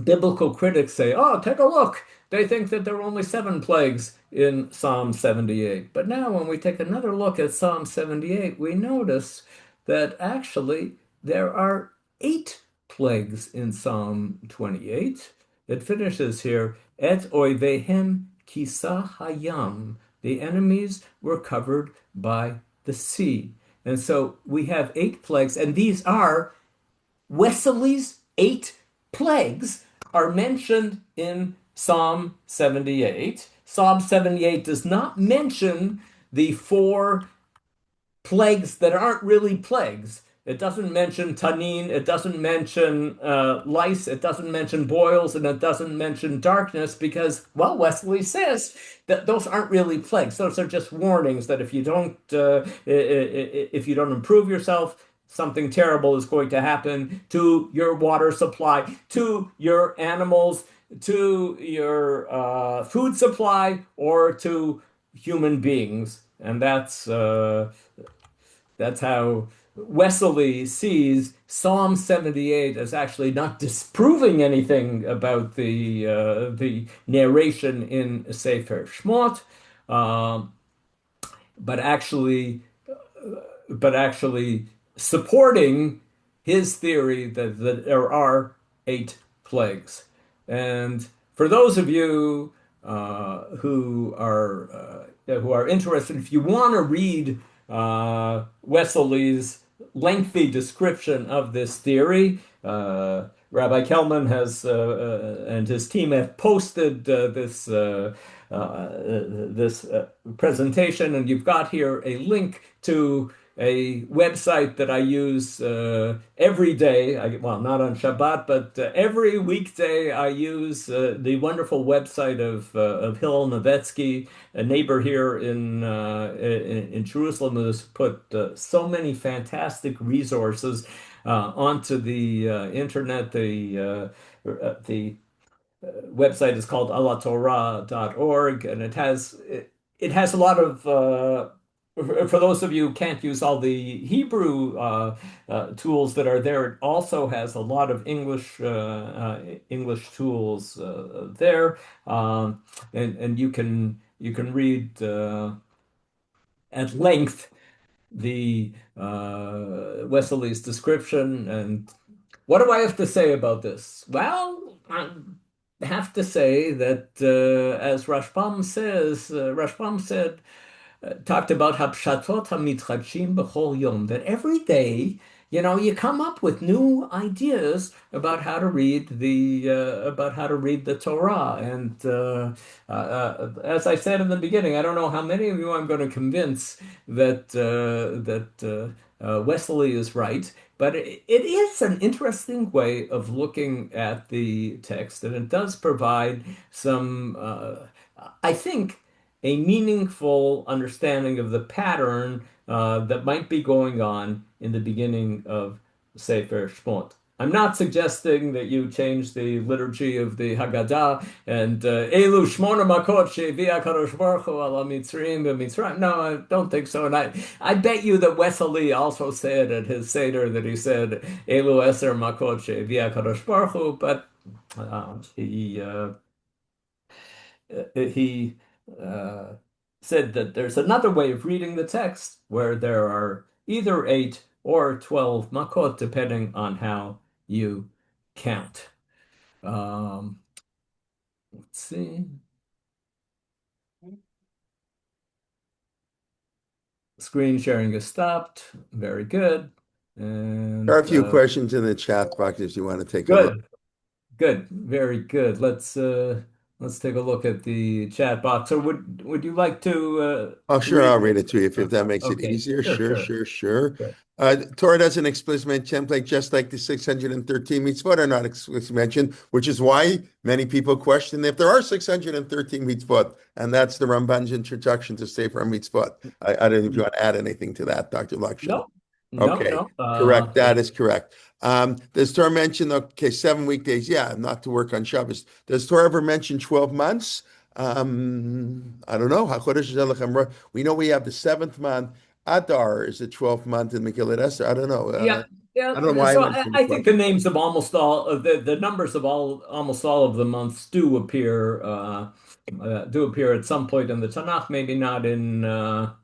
biblical critics say, oh, take a look. They think that there are only seven plagues in Psalm 78. But now when we take another look at Psalm 78, we notice that actually there are eight plagues in Psalm 28. It finishes here, Et oivehem kisa hayam. The enemies were covered by the sea. And so we have eight plagues, and these are Wesley's eight plagues are mentioned in Psalm 78. Psalm 78 does not mention the four plagues that aren't really plagues. It doesn't mention tanin, it doesn't mention lice, it doesn't mention boils, and it doesn't mention darkness because, well, Wesley says that those aren't really plagues. Those are just warnings that if you don't improve yourself, something terrible is going to happen to your water supply, to your animals, to your food supply, or to human beings. And that's how Wesley sees Psalm 78 as actually not disproving anything about the narration in Sefer Shmot, but actually supporting his theory that there are eight plagues. And for those of you who are interested, if you want to read Wesley's lengthy description of this theory, Rabbi Kelman has and his team have posted this presentation, and you've got here a link to a website that I use every day. Well, not on Shabbat, but every weekday I use the wonderful website of Hillel Novetzky, a neighbor here in Jerusalem, who has put so many fantastic resources onto the internet. The website is called alatorah.org, and it has a lot of for those of you who can't use all the Hebrew tools that are there, it also has a lot of English tools there, and you can read at length the Wesley's description. And what do I have to say about this? Well, I have to say that as Rashbam says, Rashbam said, talked about Hapshatot HaMitchadshim B'chol Yom, that every day, you come up with new ideas about how to read the Torah. And as I said in the beginning, I don't know how many of you I'm going to convince that Wesley is right, but it is an interesting way of looking at the text, and it does provide some, I think, a meaningful understanding of the pattern that might be going on in the beginning of Sefer Shmot. I'm not suggesting that you change the liturgy of the Haggadah and Elu Shmona Makot She'evi HaKadosh Baruch Hu Ala Mitzrayim B'Mitzrayim. No, I don't think so. And I bet you that Wesley also said at his Seder that he said Elu Eser Makot She'evi HaKadosh Baruch Hu, but he uh, said that there's another way of reading the text where there are either 8 or 12 makot, depending on how you count. Um, let's see. Screen sharing is stopped. Very good. There are And a few questions in the chat box if you want to take a look. good. Good, very good. Let's take a look at the chat box. Or would you like to Oh, sure, read? I'll read it to you if that makes it Okay, easier. sure, Sure, sure, sure, sure. sure. Torah doesn't explicitly template just like the 613 mitzvot are not explicitly mentioned, which is why many people question if there are 613 mitzvot, and that's the Ramban's introduction to Sefer mitzvot. I don't know if you want to add anything to that, Dr. Lockshin. No, no, Okay, no. correct. That is correct. Does Torah mention, okay, 7 weekdays? Yeah, not to work on Shabbos. Does Torah ever mention 12 months? I don't know. We know we have the seventh month. Adar is the 12th month in Megillat Esther. I don't know. Yeah, I don't know yeah. why I So went I, for the I think the question. names of almost all of the numbers of almost all of the months do appear at some point in the Tanakh. Maybe not in uh,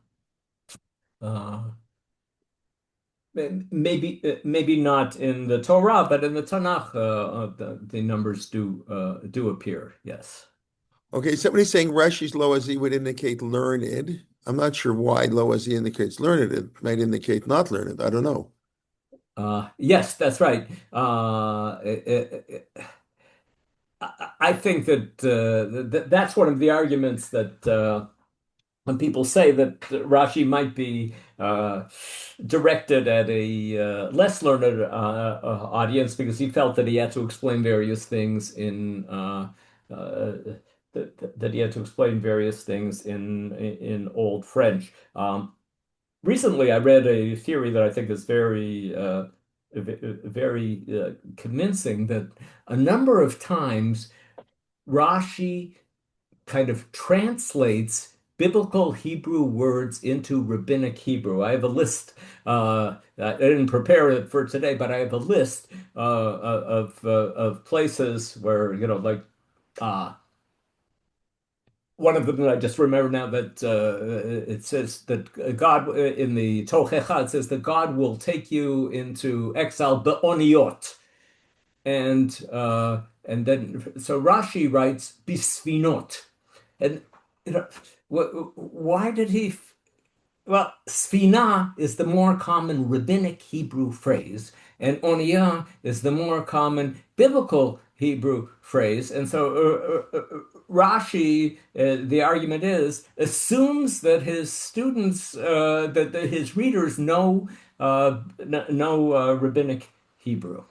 maybe not in the Torah, but in the Tanakh, the numbers do appear. Yes. Okay, somebody's saying Rashi's Loazi would indicate learned. I'm not sure why Loazi indicates learned. It might indicate not learned. I don't know. Yes, that's right. I think that's one of the arguments that when people say that Rashi might be directed at a less learned audience because he felt that he had to explain various things uh, that he had to explain various things in Old French. Recently, I read a theory that I think is very convincing that a number of times Rashi kind of translates biblical Hebrew words into rabbinic Hebrew. I have a list. I didn't prepare it for today, but I have a list of places where, like uh, one of them that I just remember now that it says that God in the Tochecha, it says that God will take you into exile be'oniot. And then so Rashi writes bisfinot. And why did he? Well, sfina is the more common rabbinic Hebrew phrase, and oniyah is the more common biblical Hebrew phrase. And so Rashi, the argument is, assumes that his students, that his readers know rabbinic Hebrew.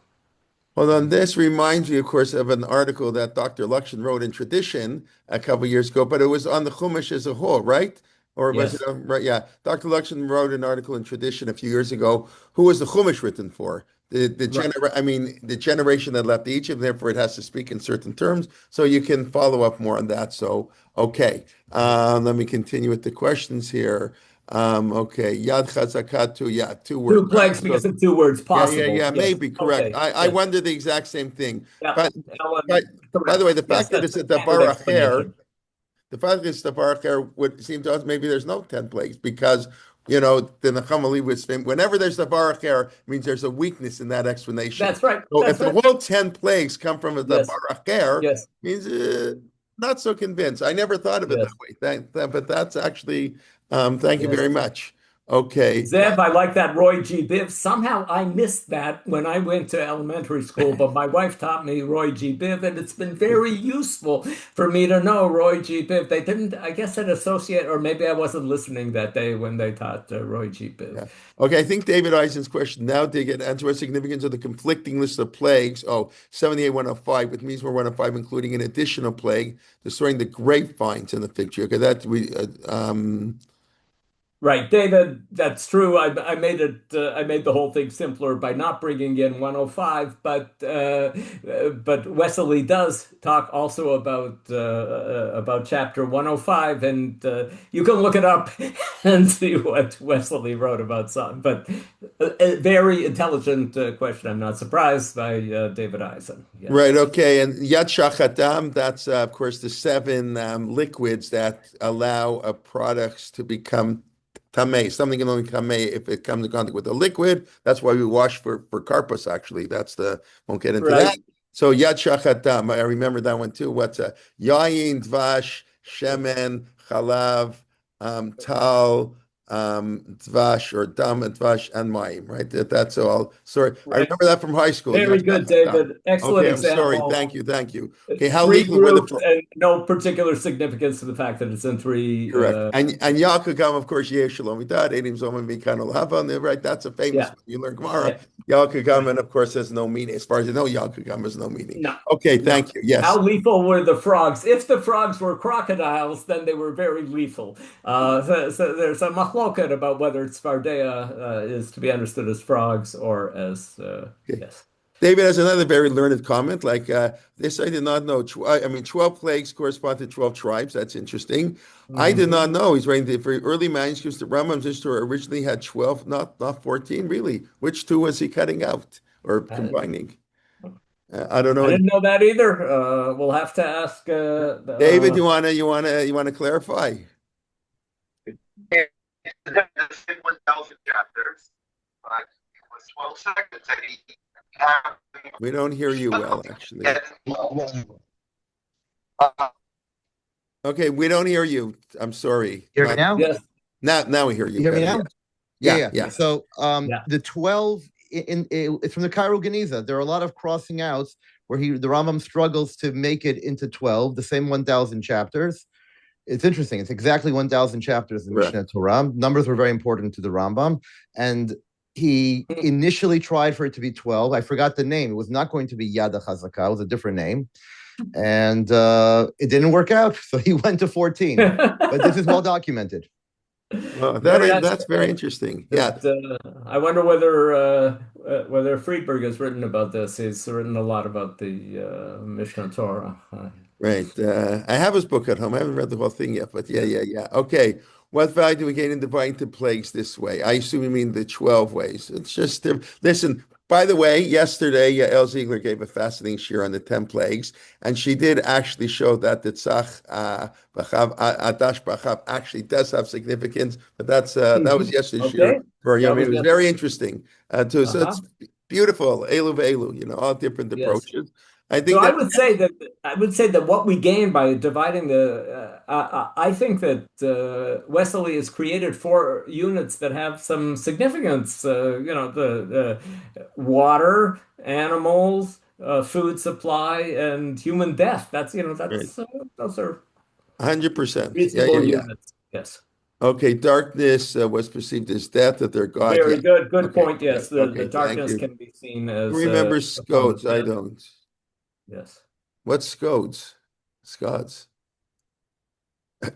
Well, then this reminds me, of course, of an article that Dr. Lockshin wrote in Tradition a couple years ago, but it was on the Chumash as a whole, right? Or was it Yes, right? Yeah, Dr. Lockshin wrote an article in Tradition a few years ago. Who was the Chumash written for? right. The generation that left Egypt. Therefore, it has to speak in certain terms. So you can follow up more on that. So okay, let me continue with the questions here. Okay, Yad Chazakatu, yeah, two words, Two right? plagues because of two words Yeah, yeah, possible. yeah, Yes. maybe correct. Okay. I Yes. wonder the exact same thing. Yeah. But but Ellen, by the way, correct. the Yes, fact that that's it's the a standard dabar acher, explanation. the fact that it's dabar acher would seem to us maybe there's no 10 plagues because the Nacham Ali was saying whenever there's dabar acher, it means there's a weakness in that explanation. That's right. So if That's the right. whole 10 plagues come from a dabar Yes. acher, Yes. means not so convinced. I never thought of it that Yes, way. But that's actually, thank you yes. very much. Okay. Zev, I like that Roy G. Biv. Somehow I missed that when I went to elementary school, but my wife taught me Roy G. Biv, and it's been very useful for me to know Roy G. Biv. They didn't, I guess, I'd associate, or maybe I wasn't listening that day when they taught Roy G. Biv. Yeah. Okay, I think David Eisen's question now dig it answer what significance of the conflicting list of plagues. Oh, 78, 105, which means we're 105, including an additional plague, destroying the grapevines in the fig tree. Okay, that we Right, David, that's true. I made it. I made the whole thing simpler by not bringing in 105, but Wesley does talk also about chapter 105, and you can look it up and see what Wesley wrote about some. But a very intelligent question. I'm not surprised by David Eisen. Yes. right, okay. And Yad Shachatam, that's of course the seven liquids that allow products to become tamei. Something can only tamei if it comes in contact with a liquid. That's why we wash for karpas, actually. That's the, won't get into that. Right. So Yad Shachatam, I remember that one too. What's yayin, dvash, shemen, chalav, tal, dvash or dam and dvash and mayim, right? That's all. Sorry, I Right. remember that from high school. Very Yad good, Shachatam. David. Excellent Okay, I'm sorry. example. Thank you. Thank you. Okay, how Three legal were the groups and no particular significance to the fact that it's in three. correct? And Yalkagam, of course, Yesh Shalom Idad, Edim Zoma Mikano Hava, right? That's a famous Yeah, one. You learn Gemara. yeah, Yalkagam, right. and of course, has no meaning. As far as I know, Yalkagam has no meaning. No, Okay, no. thank you. Yes. How lethal were the frogs? If the frogs were crocodiles, then they were very lethal. So there's a machloket about whether Tzfardea is to be understood as frogs or as Okay. yes. David has another very learned comment. Like this, I did not know. I mean, 12 plagues correspond to 12 tribes. That's interesting. I did Hmm. not know. He's writing the very early manuscripts. The Rambam's history originally had 12, not 14, really. Which two was he cutting out or I, combining? I don't I know. didn't know that either. We'll have to ask. David, you wanna clarify? It's the same 1,000 chapters, but it was 12 seconds. And he had We don't hear you well, actually. uh, Okay, we don't hear you. I'm sorry. Hear me now? Yes, Now we hear you You hear me better. now? Yeah. Yeah, Yeah, yeah. yeah. So yeah. the 12 it's from the Cairo Geniza. There are a lot of crossing outs where the Rambam struggles to make it into 12, the same 1,000 chapters. It's interesting. It's exactly 1,000 chapters in Correct. Mishnah Torah. Numbers were very important to the Rambam. And he initially tried for it to be 12. I forgot the name. It was not going to be Yada Chazakah. It was a different name. And it didn't work out. So he went to 14. But this is well documented. Well, Very that's very interesting. Yeah. I wonder whether Friedberg has written about this. He's written a lot about the Mishnah Torah. Right. I have his book at home. I haven't read the whole thing yet, but Yes. yeah. Okay. What value do we gain in dividing the plagues this way? I assume you mean the 12 ways. It's just, listen, by the way, yesterday, El Ziegler gave a fascinating shir on the 10 plagues, and she did actually show that the Tzach B'chav, Adash B'chav actually does have significance, but that was Mhm. yesterday's shir Okay, for that Yom. It was was yes. very interesting too. So Uh-huh. it's beautiful. Elu ve'elu, all different Yes. approaches. I So think that I would say that what we gain by dividing I think that Wesley has created four units that have some significance. The water, animals, food supply, and human death. right. Those are 100%. reasonable Yeah. units. Yes. Okay, darkness was perceived as death of their God. Yeah. Very good. Good Okay, point. good. Yes. The Okay, thank darkness you. can be seen Who as remembers a form of Scodes? I death. don't. Yes. What's Scodes? Scots.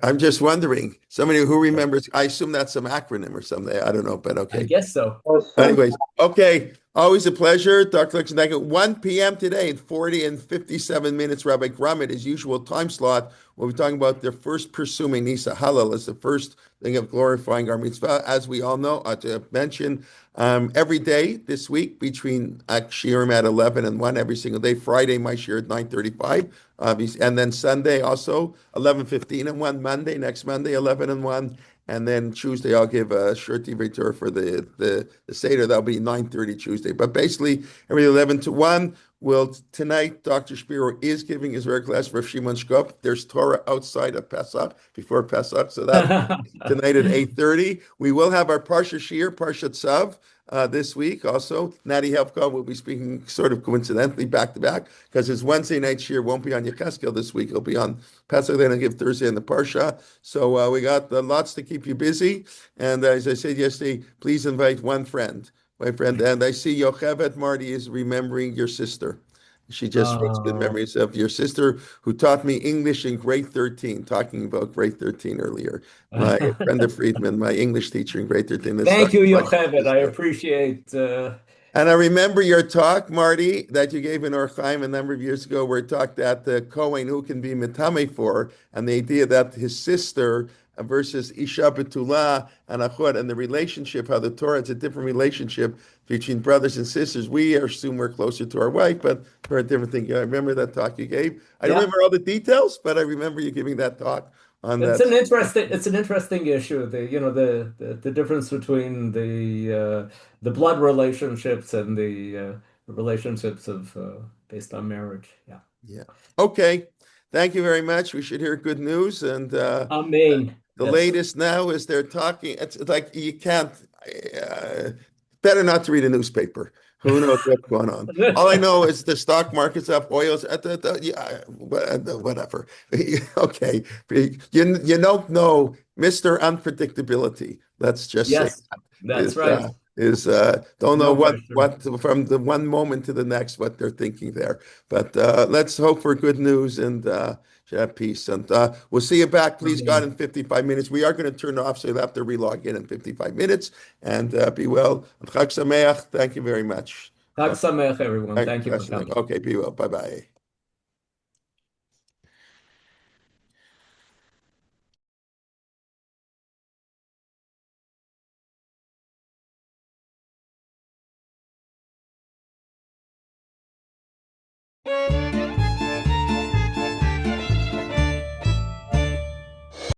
I'm just wondering. Somebody who remembers, I assume that's some acronym or something. I don't know, but I okay. guess so. Anyways, okay. Always a pleasure. Dr. Lockshin, at 1 p.m. today in 40 and 57 minutes, Rabbi Grummet, his usual time slot, we'll be talking about the first pursuing Nisa Halal as the first thing of glorifying our mitzvah. As we all know, to mention every day this week between Shiurim at 11 and 1 every single day. Friday, my shir at 9:35. And then Sunday also 11:15 and 1. Monday, next Monday, 11 and 1. And then Tuesday, I'll give a shirti v'tur for the Seder. That'll be 9:30 Tuesday. But basically, every 11 to 1, Well, tonight, Dr. Spiro is giving his regular class for Shimon Shkop. There's Torah outside of Pesach, before Pesach, so that tonight at 8:30. We will have our Parsha Shir, Parsha Tzav, this week also. Nati Helfkov will be speaking sort of coincidentally back to back because his Wednesday night Shir won't be on Yecheskel this week. He'll be on Pesach, then I'll give Thursday in the Parsha. So we got lots to keep you busy. And as I said yesterday, please invite one friend. My friend, and I see Yochevet Marty is remembering your sister. She just wrote good Oh. memories of your sister who taught me English in grade 13, talking about grade 13 earlier. My Brenda Friedman, my English teacher in grade 13. That's Thank you, like Yocheved. I sister. appreciate. And I remember your talk, Marty, that you gave in Orchaim a number of years ago, where it talked that the Kohen who can be mitame for, and the idea that his sister versus Isha Betula and Achot, and the relationship, how the Torah has a different relationship between brothers and sisters. We assume we're closer to our wife, but for a different thing. I remember that talk you gave. I don't Yeah, remember all the details, but I remember you giving that talk on that. it's an interesting issue. The difference between the blood relationships and the relationships of based on marriage. Yeah. Yeah. Okay. Thank you very much. We should hear good news. And Amen. the Yes. latest now is they're talking. It's like you can't. Uh, Better not to read a newspaper. Who knows what's going on? All I know is the stock market's up, oil's at yeah, whatever. Okay, you don't know, Mister Unpredictability. Let's just say Yes, that's is right. don't know No question. what from the one moment to the next what they're thinking there. But let's hope for good news and have peace. And we'll see you back, please God, Amen. in 55 minutes. We are going to turn off, so you'll have to relog in 55 minutes. And be well. Chag Sameach. Thank you very much. Chag Sameach, everyone. Right, Thank you for coming. okay, be well. Bye bye.